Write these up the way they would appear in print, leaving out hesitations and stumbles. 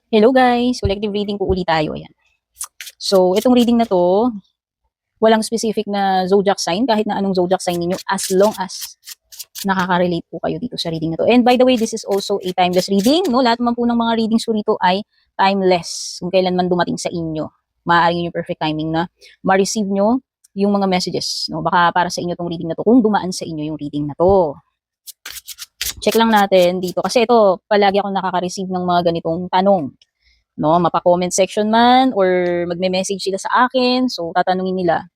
Hello guys! Collective reading po ulit tayo. Ayan. So, itong reading na to, walang specific na zodiac sign, kahit na anong zodiac sign ninyo, as long as nakaka-relate po kayo dito sa reading na to. And by the way, this is also a timeless reading. No? Lahat naman po ng mga readings ko rito ay timeless. Kung kailan man dumating sa inyo, maaaring yung perfect timing na ma-receive nyo yung mga messages. No? Baka para sa inyo tong reading na to, kung dumaan sa inyo yung reading na to. Check lang natin dito. Kasi ito, palagi ako nakaka-receive ng mga ganitong tanong. No, mapa-comment section man or magme-message sila sa akin. So, tatanungin nila,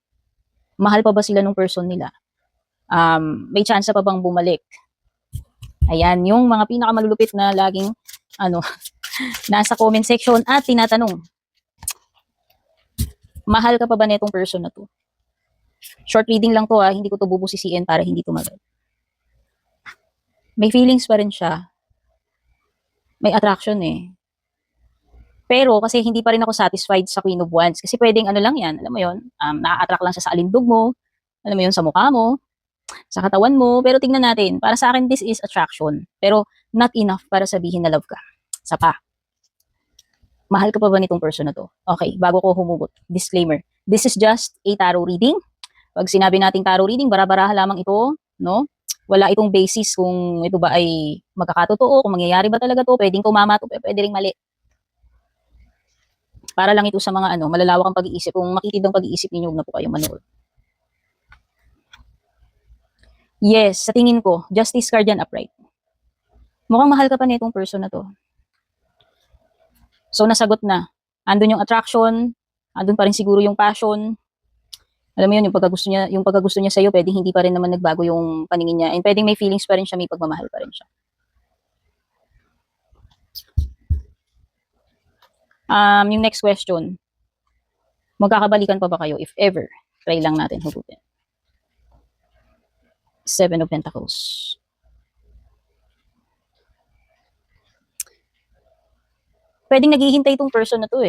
mahal pa ba sila ng person nila? May chance pa bang bumalik? Ayan, yung mga pinakamalulupit na laging nasa comment section at tinatanong, mahal ka pa ba netong person na to? Short reading lang to hindi ko to bubusisiin para hindi tumagal. May feelings pa rin siya. May attraction Pero kasi hindi pa rin ako satisfied sa Queen of Wands. Kasi pwedeng lang yan, alam mo yun, nakaka-attract lang siya sa alindog mo, alam mo yun, sa mukha mo, sa katawan mo. Pero tingnan natin, para sa akin, this is attraction. Pero not enough para sabihin na love ka. Sa pa. Mahal ka pa ba nitong person na to? Okay, bago ko humugot, disclaimer. This is just a tarot reading. Pag sinabi nating tarot reading, bara-baraha lamang ito, no? Wala itong basis kung ito ba ay magkakatotoo, kung mangyayari ba talaga to, pwedeng tumama to, pwede ring mali. Para lang ito sa mga malalawak ang pag-iisip. Kung makitid ang pag-iisip ninyo, huwag na po kayong manood. Yes, sa tingin ko, Justice card yan upright. Mukhang mahal ka pa nitong person na to. So, nasagot na. Andun yung attraction, andun pa rin siguro yung passion. Alam mo yun, yung pagkagusto niya sa'yo, pwedeng hindi pa rin naman nagbago yung paningin niya. And pwedeng may feelings pa rin siya, may pagmamahal pa rin siya. Yung next question, magkakabalikan pa ba kayo if ever? Try lang natin hugutin. Seven of Pentacles. Pwedeng naghihintay itong person na to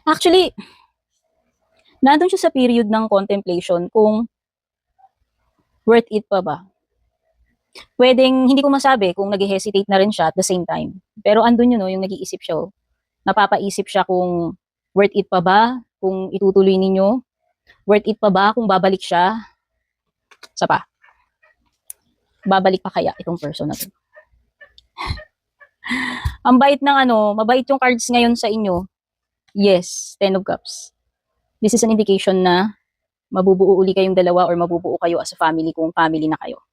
Actually, nandun siya sa period ng contemplation kung worth it pa ba. Pwedeng, hindi ko masabi kung nag-hesitate na rin siya at the same time. Pero andun yun, yung nag-iisip siya. Napapaisip siya kung worth it pa ba, kung itutuloy ninyo. Worth it pa ba kung babalik siya. Sa pa. Babalik pa kaya itong person na to. Ang bait ng mabait yung cards ngayon sa inyo. Yes, Ten of Cups. This is an indication na mabubuo uli kayong dalawa or mabubuo kayo as a family kung family na kayo.